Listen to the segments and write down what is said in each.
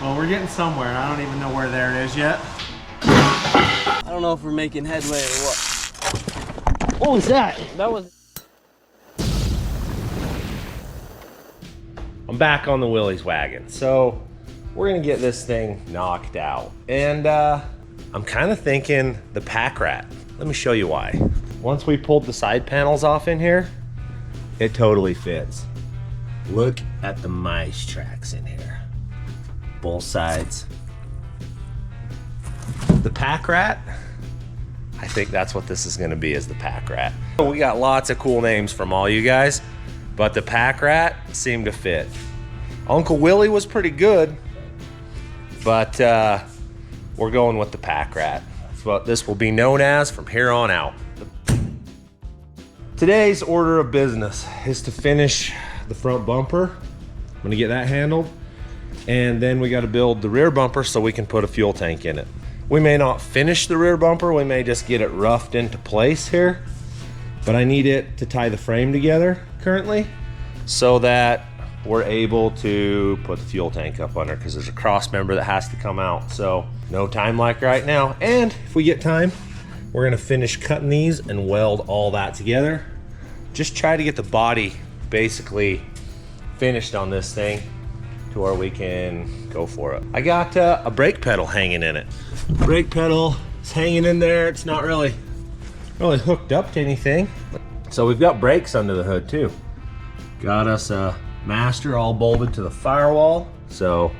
Well, we're getting somewhere, and I don't even know where there it is yet. I don't know if we're making headway or what. What was that? That was... I'm back on the Willys Wagon. So we're gonna get this thing knocked out. And I'm kind of thinking the Packard Rat. Let me show you why. Once we pulled the side panels off in here, it totally fits. Look at the mice tracks in here. Both sides. The Packard Rat, I think that's what this is gonna be, is the Packard Rat. We got lots of cool names from all you guys, but the Packard Rat seemed to fit. Uncle Willie was pretty good, but we're going with the Packard Rat. That's what this will be known as from here on out. Today's order of business is to finish the front bumper. I'm gonna get that handled. And then we gotta build the rear bumper so we can put a fuel tank in it. We may not finish the rear bumper, we may just get it roughed into place here, but I need it to tie the frame together currently so that we're able to put the fuel tank up under, because there's a cross member that has to come out. So no time like right now. And if we get time, we're gonna finish cutting these and weld all that together. Just try to get the body basically finished on this thing to where we can go for it. I got a brake pedal hanging in it. Brake pedal is hanging in there. It's not really hooked up to anything. So we've got brakes under the hood too. Got us a master all bolted to the firewall. So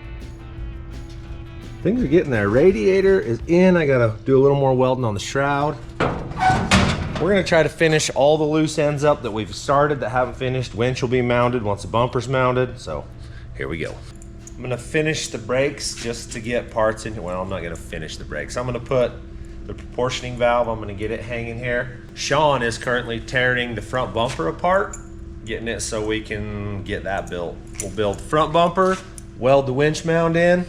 things are getting there. Radiator is in. I gotta do a little more welding on the shroud. We're gonna try to finish all the loose ends up that we've started that haven't finished. Winch will be mounted once the bumper's mounted. So here we go. I'm gonna finish the brakes just to get parts in here. Well, I'm not gonna finish the brakes. I'm gonna put the proportioning valve, I'm gonna get it hanging here. Sean is currently tearing the front bumper apart, getting it so we can get that built. We'll build the front bumper, weld the winch mount in.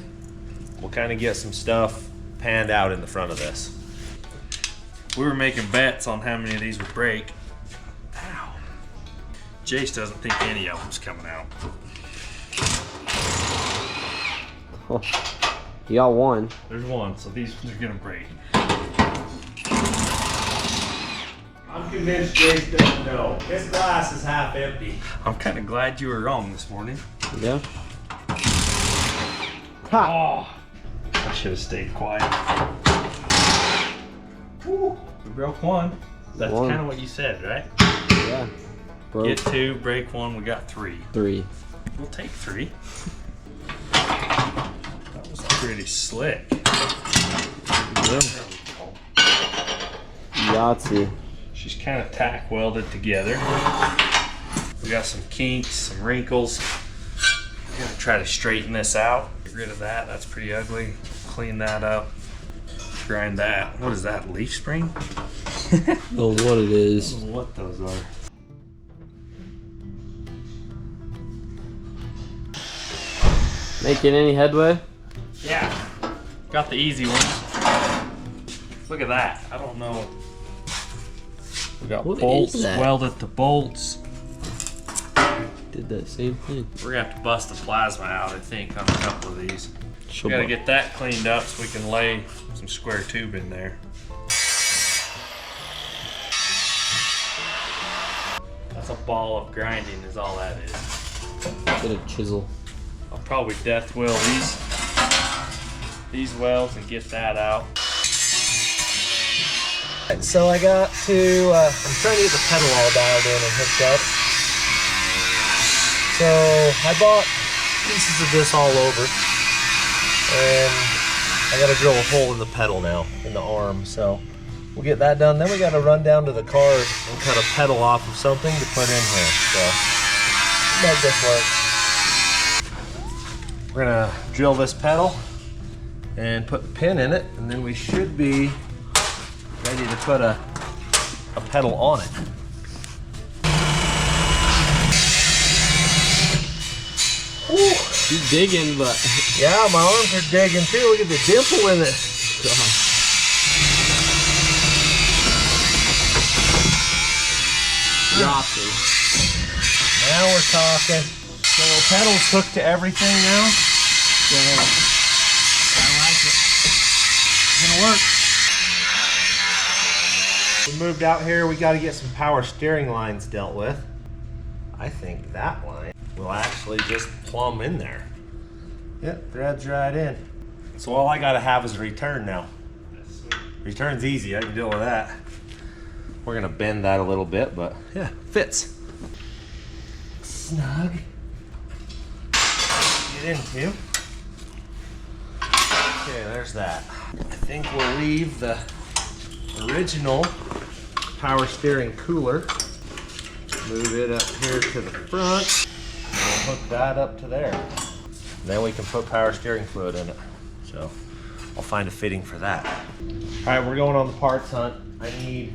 We'll kind of get some stuff panned out in the front of this. We were making bets on how many of these would break. Ow. Jace doesn't think any of them's coming out. Oh, you got one. There's one, so these are gonna break. I'm convinced Jace doesn't know. His glass is half empty. I'm kind of glad you were wrong this morning. Yeah. Oh, I should have stayed quiet. Woo, we broke one. That's kind of what you said, right? Yeah. Broke. Get two, break one, we got three. Three. We'll take three. That was pretty slick. Yeah. Yahtzee. She's kind of tack welded together. We got some kinks, some wrinkles. I'm gonna try to straighten this out. Get rid of that, that's pretty ugly. Clean that up. Grind that. What is that, leaf spring? Oh, what it is. I don't know what those are. Making any headway? Yeah, got the easy ones. Look at that, I don't know. We got What bolts is that? welded to bolts. Did that same thing. We're gonna have to bust the plasma out, I think, on a couple of these. We gotta get that cleaned up so we can lay some square tube in there. That's a ball of grinding is all that is. Get a chisel. I'll probably death weld these welds and get that out. So I got to, I'm trying to get the pedal all dialed in and hooked up. So I bought pieces of this all over, and I gotta drill a hole in the pedal now, in the arm. So we'll get that done. Then we gotta run down to the car and cut a pedal off of something to put in here. So make this work. We're gonna drill this pedal and put the pin in it, and then we should be ready to put a pedal on it. Ooh, he's digging, but yeah, my arms are digging too. Look at the dimple in it. Yahtzee. Now we're talking. So the pedal's hooked to everything now. Yeah. gonna work. We moved out here, we gotta get some power steering lines dealt with. I think that line will actually just plumb in there. Yep, threads right in. So all I gotta have is a return now. Return's easy, I can deal with that. We're gonna bend that a little bit, but yeah, fits. Snug. Get into. Okay, there's that. I think we'll leave the original power steering cooler. Move it up here to the front. We'll hook that up to there. Then we can put power steering fluid in it. So I'll find a fitting for that. All right, we're going on the parts hunt. I need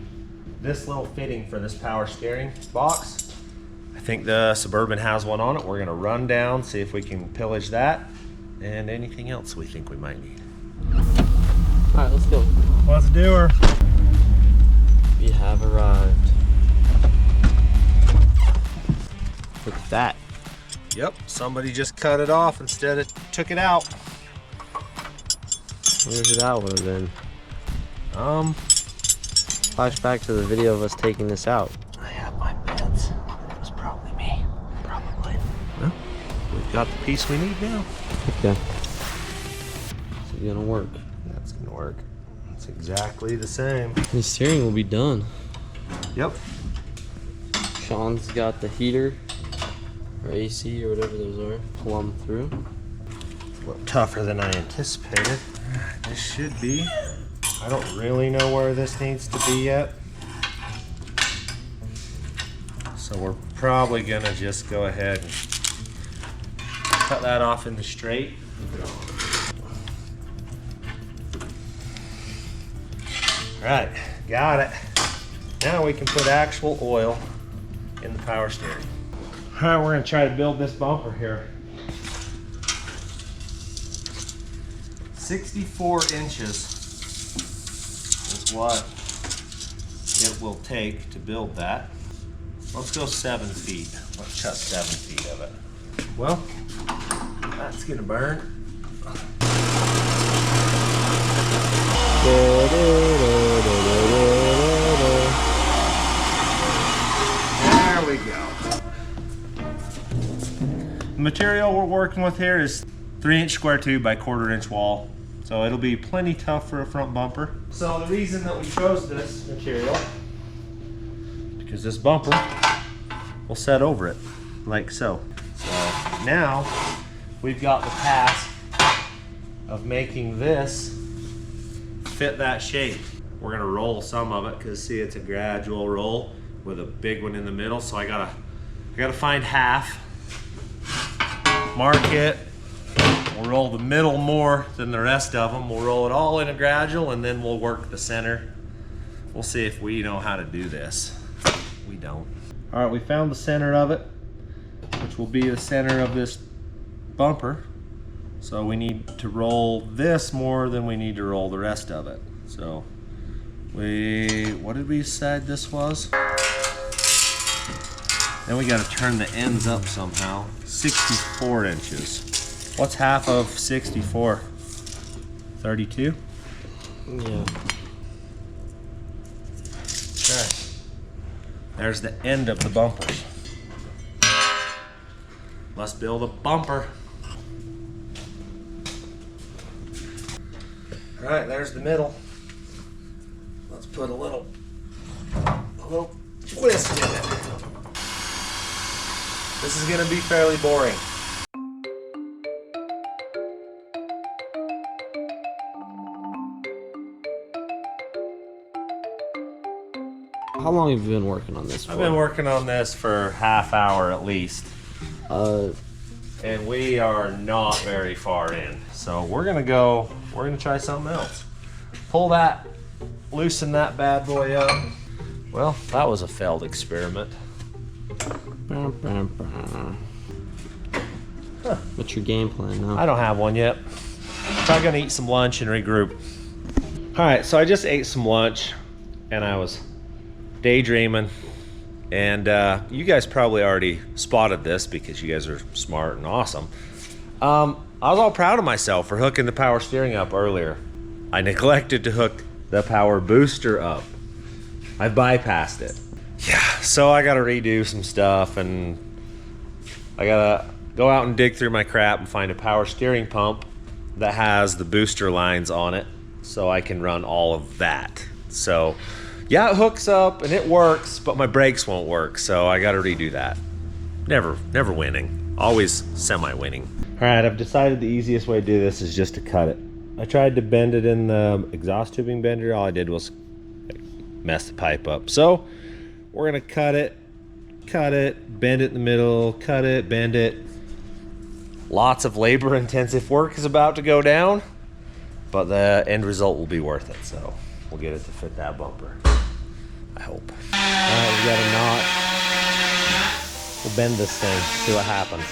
this little fitting for this power steering box. I think the Suburban has one on it. We're gonna run down, see if we can pillage that and anything else we think we might need. All right, let's go. Let's do her. We have arrived. Look at that. Yep, somebody just cut it off instead of took it out. Where that would have been. Flashback to the video of us taking this out. I have my bets. It was probably me. Probably. Well, we've got the piece we need now. Okay. It's gonna work. That's gonna work. It's exactly the same. The steering will be done. Yep. Sean's got the heater, or AC, or whatever those are, plumb through. It's a little tougher than I anticipated. This should be. I don't really know where this needs to be yet. So we're probably gonna just go ahead and cut that off in the straight. All right, got it. Now we can put actual oil in the power steering. All right, we're gonna try to build this bumper here. 64 inches is what it will take to build that. Let's go 7 feet. Let's cut 7 feet of it. Well, that's gonna burn. There we go. The material we're working with here is 3-inch square tube by 1/4 inch wall. So it'll be plenty tough for a front bumper. So the reason that we chose this material, because this bumper will set over it, like so. So now we've got the task of making this fit that shape. We're gonna roll some of it, because see, it's a gradual roll with a big one in the middle. So I gotta find half, mark it. We'll roll the middle more than the rest of them. We'll roll it all in a gradual, and then we'll work the center. We'll see if we know how to do this. We don't. All right, we found the center of it, which will be the center of this bumper. So we need to roll this more than we need to roll the rest of it. So what did we decide this was? Then we got to turn the ends up somehow. 64 inches. What's half of 64? 32? Yeah. Okay. There's the end of the bumpers. Let's build a bumper. All right, there's the middle. Let's put a little twist in it. This is gonna be fairly boring. How long have you been working on this for? I've been working on this for half hour at least. And we are not very far in. So we're gonna try something else. Pull that, loosen that bad boy up. Well, that was a failed experiment. Huh. What's your game plan now? I don't have one yet. Probably gonna eat some lunch and regroup. All right, so I just ate some lunch and I was daydreaming, and you guys probably already spotted this because you guys are smart and awesome. I was all proud of myself for hooking the power steering up earlier. I neglected to hook the power booster up. I bypassed it. Yeah, so I gotta redo some stuff, and I gotta go out and dig through my crap and find a power steering pump that has the booster lines on it so I can run all of that. So yeah, it hooks up and it works, but my brakes won't work, so I gotta redo that. Never winning, always semi-winning. All right, I've decided the easiest way to do this is just to cut it. I tried to bend it in the exhaust tubing bender. All I did was mess the pipe up. So we're gonna cut it, bend it in the middle, cut it, bend it. Lots of labor intensive work is about to go down, but the end result will be worth it. So we'll get it to fit that bumper, I hope. All right, we got a knot. We'll bend this thing, see what happens.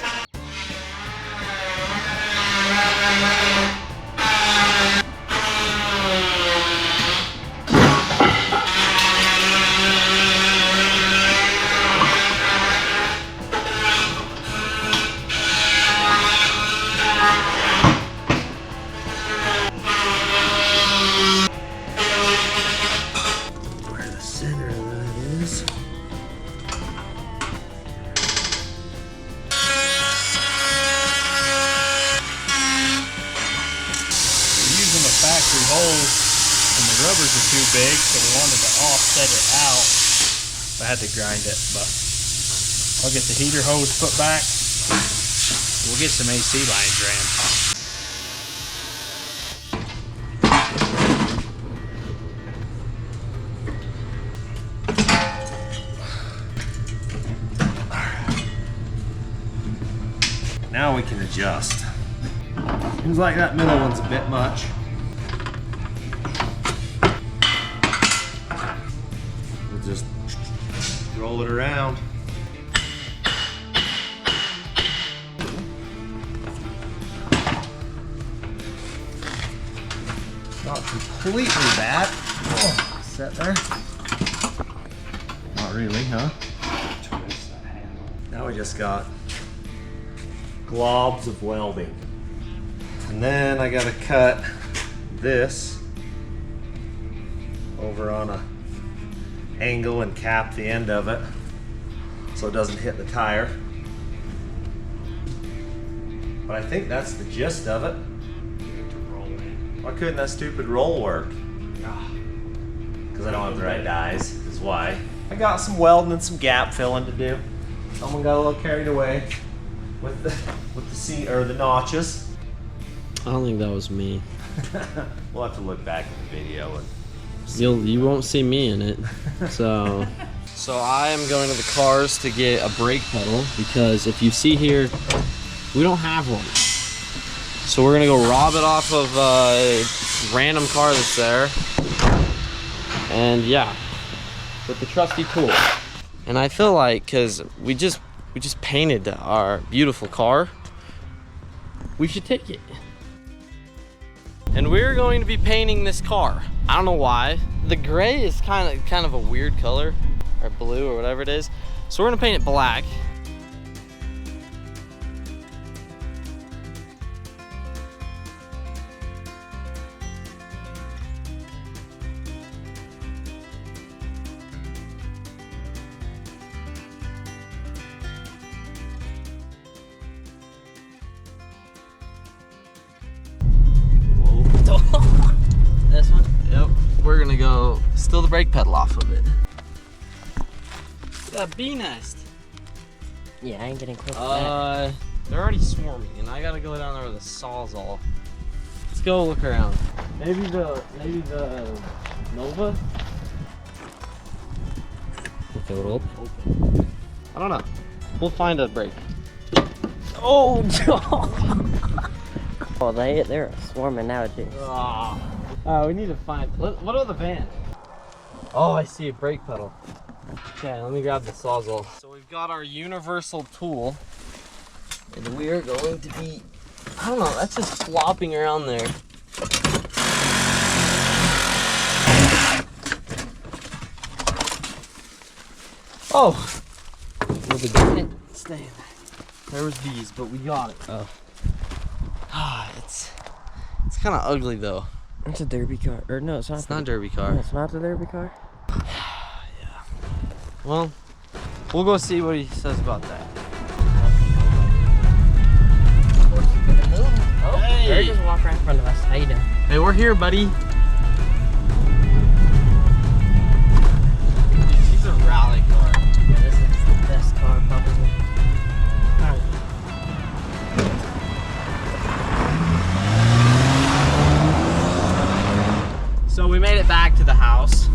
Rubbers are too big, so we wanted to offset it out. I had to grind it, but I'll get the heater hose put back. We'll get some AC lines ran. Now we can adjust. Seems like that middle one's a bit much. Just roll it around. Not completely bad. Oh, set there. Not really, huh? Now we just got globs of welding. And then I gotta cut this over on a angle and cap the end of it so it doesn't hit the tire. But I think that's the gist of it. Why couldn't that stupid roll work? Because I don't have the right dies, is why. I got some welding and some gap filling to do. Someone got a little carried away with the notches. I don't think that was me. We'll have to look back at the video and you won't see me in it. So I am going to the cars to get a brake pedal, because if you see here, we don't have one. So we're gonna go rob it off of a random car that's there, and yeah, with the trusty tool. And I feel like, cause we just painted our beautiful car, we should take it. And we're going to be painting this car. I don't know why. The gray is kind of a weird color, or blue, or whatever it is. So we're gonna paint it black. This one? Yep. We're gonna go steal the brake pedal off of it. That bee nest. Yeah, I ain't getting close to that. They're already swarming, and I gotta go down there with a sawzall. Let's go look around. Maybe the Nova. Okay, we'll Open. I don't know. We'll find a brake. Oh, oh, they're swarming nowadays. We need to find. What are the van? Oh, I see a brake pedal. Okay, let me grab the sawzall. So we've got our universal tool, and we are going to be, I don't know, that's just flopping around there. Oh! Stay in there. There was bees, but we got it. Oh. It's kind of ugly though. It's a derby car. Or no, it's not. It's not a derby car. No, it's not the derby car. Yeah. Well, we'll go see what he says about that. Oh, Hey. there just walk right in front of us. How you doing? Hey, we're here, buddy. She's a rally car. This is the best car, probably. Alright. So we made it back to the house.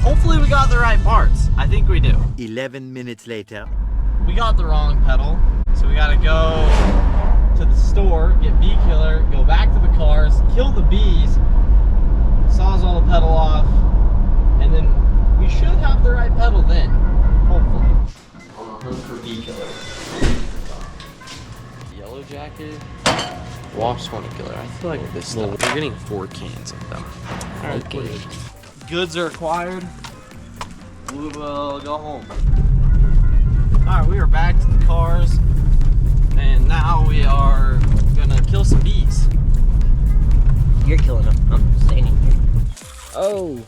Hopefully we got the right parts. I think we do. 11 minutes later. We got the wrong pedal, so we gotta go to the store, get bee killer, go back to the cars, kill the bees, sawzall the pedal off, and then we should have the right pedal then, hopefully. On the hunt for bee killer. Yellow jacket, wash hornet killer. I feel like this stuff, we're getting 4 cans of them. Alright, Okay. goods are acquired. We will go home. Alright, we are back to the cars, and now we are gonna kill some bees. You're killing them. I'm standing here. Oh.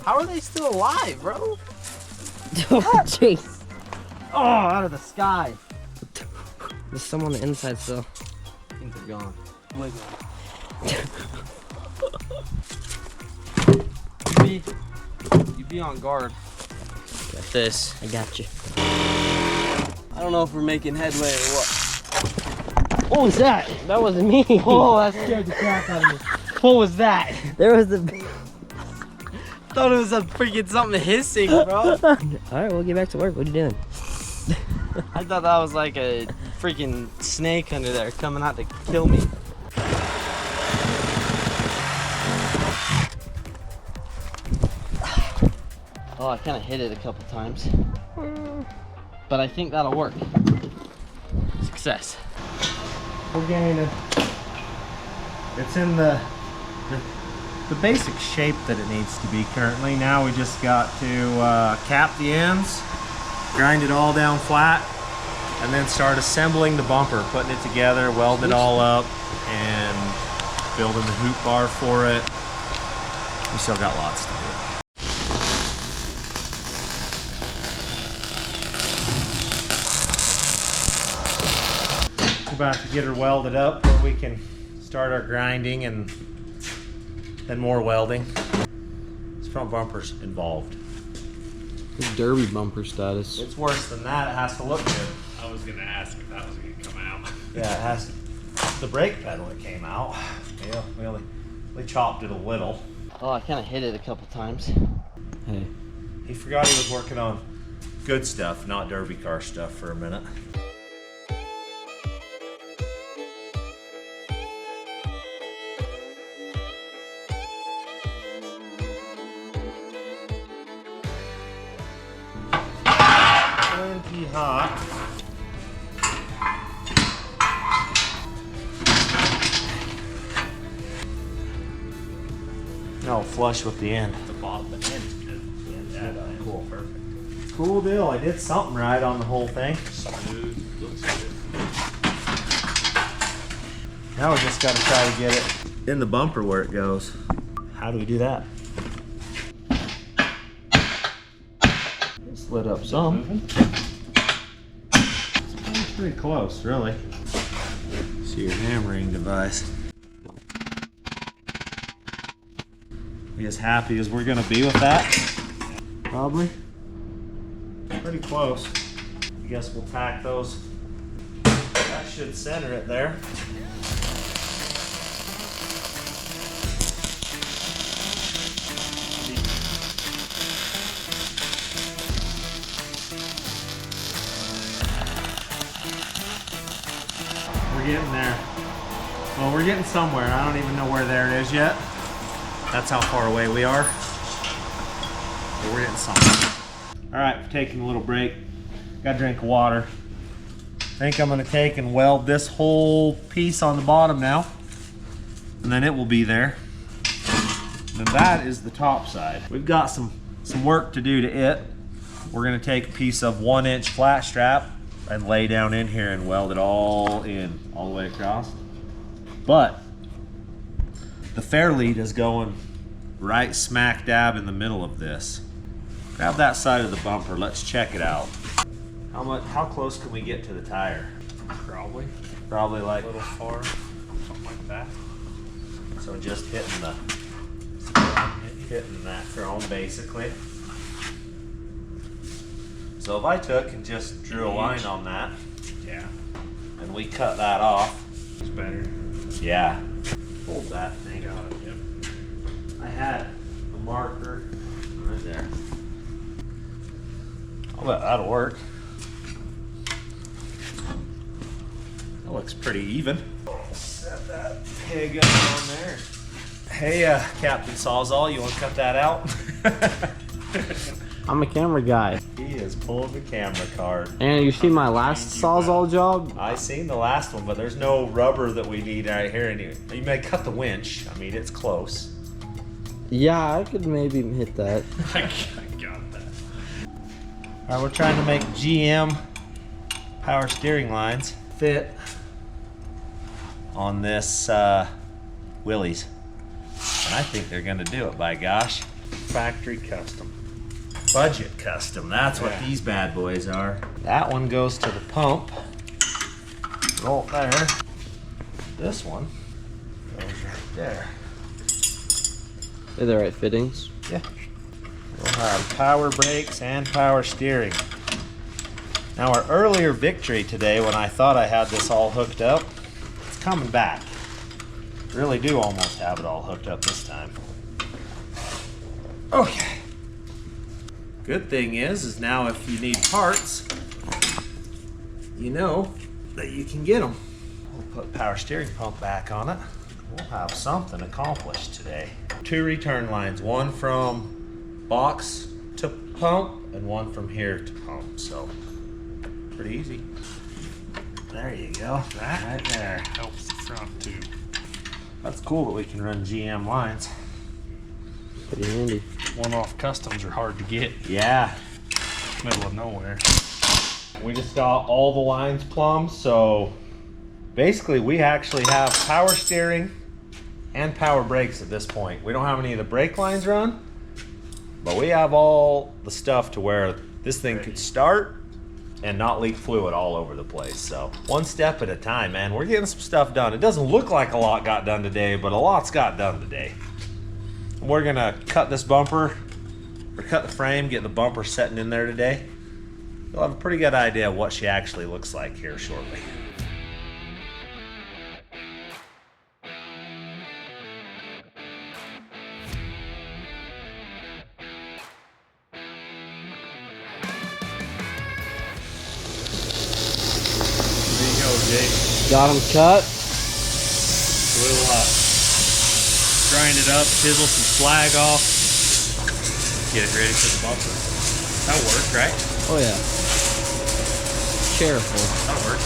How are they still alive, bro? Oh, jeez. Oh, out of the sky. There's some on the inside still. I think they're gone. You be on guard. Got this. I got you. I don't know if we're making headway or what. What was that? That wasn't me. Oh, that scared the crap out of me. What was that? There was the. Thought it was a freaking something hissing, bro. Alright, we'll get back to work. What are you doing? I thought that was like a freaking snake under there coming out to kill me. Oh, I kind of hit it a couple times. But I think that'll work. Success. We're getting it. It's in the basic shape that it needs to be currently. Now we just got to cap the ends, grind it all down flat, and then start assembling the bumper, putting it together, welding it all up, and building the hoop bar for it. We still got lots to do. We're about to get her welded up where we can start our grinding and then more welding. This front bumper's involved. Derby bumper status. It's worse than that. It has to look good. I was gonna ask if that was gonna come out. Yeah, it has to. The brake pedal that came out. Yeah, we chopped it a little. Oh, I kind of hit it a couple times. Hey. He forgot he was working on good stuff, not derby car stuff for a minute. Plenty hot. No, flush with the end. The bottom, the end's good. Yeah, cool, perfect. Cool deal. I did something right on the whole thing. Smooth, looks good. Now we just got to try to get it in the bumper where it goes. How do we do that? Slid up some. It's pretty close, really. See your hammering device. Are you as happy as we're gonna be with that? Probably. Pretty close. I guess we'll tack those. That should center it there. We're getting there. Well, we're getting somewhere. I don't even know where there it is yet. That's how far away we are. But we're getting somewhere. All right, we're taking a little break. Got a drink of water. I think I'm gonna take and weld this whole piece on the bottom now. And then it will be there. And that is the top side. We've got some work to do to it. We're gonna take a piece of 1-inch flat strap, and lay down in here and weld it all in, all the way across. But the fair lead is going right smack dab in the middle of this. Grab that side of the bumper, let's check it out. How close can we get to the tire? Probably like A little far, something like that. so just hitting that chrome basically. So if I took and just drew a line on that, Yeah, and we cut that off, it's better. yeah, hold that thing. Got it, yep. I had a marker right there. I'll bet that'll work. That looks pretty even. Set that pig up on there. Hey, Captain Sawzall, you want to cut that out? I'm a camera guy. He is pulling the camera card. And you see my last Sawzall job? I seen the last one, but there's no rubber that we need right here. Anyway, you may cut the winch. I mean, it's close. Yeah, I could maybe hit that. I got that. All right, we're trying to make GM power steering lines fit on this Willys. And I think they're gonna do it, by gosh. Factory custom. Budget custom, that's what these bad boys are. That one goes to the pump. Roll it there. This one goes right there. They're the right fittings. Yeah. We'll have power brakes and power steering. Now our earlier victory today, when I thought I had this all hooked up, it's coming back. Really do almost have it all hooked up this time. Okay. Good thing is now if you need parts, you know that you can get them. We'll put power steering pump back on it. We'll have something accomplished today. 2 return lines, one from box to pump and one from here to pump. So pretty easy. There you go. That right there Helps the front too. That's cool that we can run GM lines. Pretty handy. One-off customs are hard to get. Yeah. Middle of nowhere. We just got all the lines plumbed, so basically we actually have power steering and power brakes at this point. We don't have any of the brake lines run, but we have all the stuff to where this thing could start and not leak fluid all over the place. So one step at a time, man. We're getting some stuff done. It doesn't look like a lot got done today, but a lot's got done today. We're gonna cut this bumper, or cut the frame, get the bumper setting in there today. You'll have a pretty good idea of what she actually looks like here shortly. There you go, Jake. Got them cut. We'll grind it up, chisel some slag off, get it ready for the bumper. That'll work, right? Oh yeah. Careful. That'll work.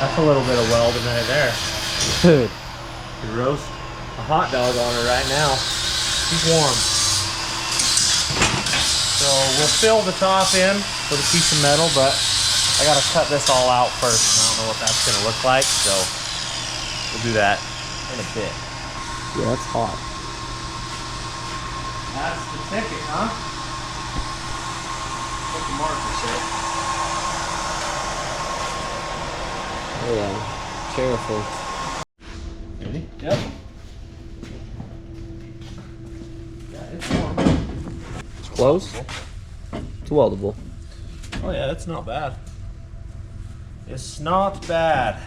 That's a little bit of welding right there. Dude. You roast a hot dog on her right now. She's warm. So we'll fill the top in with a piece of metal, but I gotta cut this all out first. And I don't know what that's gonna look like, so we'll do that in a bit. Yeah, that's hot. That's the ticket, huh? What the marker said. Oh yeah. Careful. Ready? Yep. Yeah, it's warm. It's close. It's weldable. Oh yeah, it's not bad. It's not bad.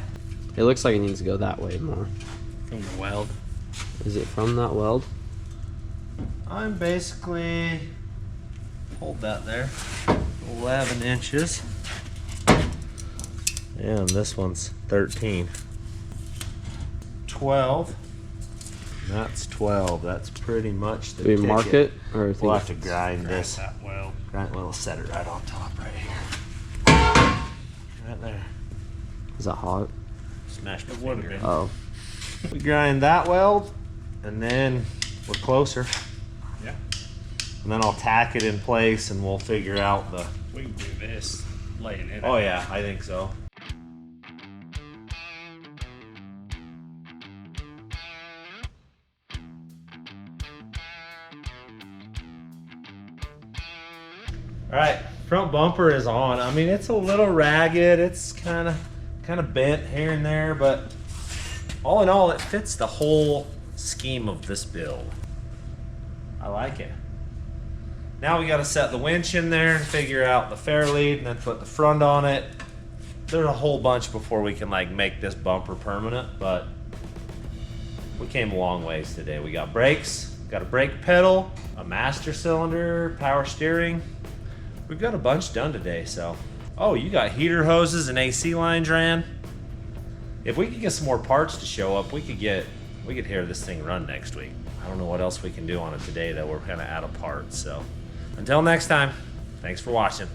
It looks like it needs to go that way more. From the weld. Is it from that weld? I'm basically, hold that there, 11 inches. And this one's 13. 12. That's 12. That's pretty much the Do we ticket. mark it? Or We'll have to grind this. That weld. We'll set it right on top right here. Right there. Is that hot? Smash my It would have finger. been. Oh. We grind that weld, and then we're closer. and then I'll tack it in place and we'll figure out the... We can do this laying in. Oh yeah, I think so. All right, front bumper is on. I mean, it's a little ragged. It's kind of bent here and there, but all in all, it fits the whole scheme of this build. I like it. Now we got to set the winch in there and figure out the fair lead and then put the front on it. There's a whole bunch before we can like make this bumper permanent, but we came a long ways today. We got brakes, got a brake pedal, a master cylinder, power steering. We've got a bunch done today, so. Oh, you got heater hoses and AC lines ran. If we could get some more parts to show up, we could hear this thing run next week. I don't know what else we can do on it today though. We're kind of out of parts, so. Until next time, thanks for watching.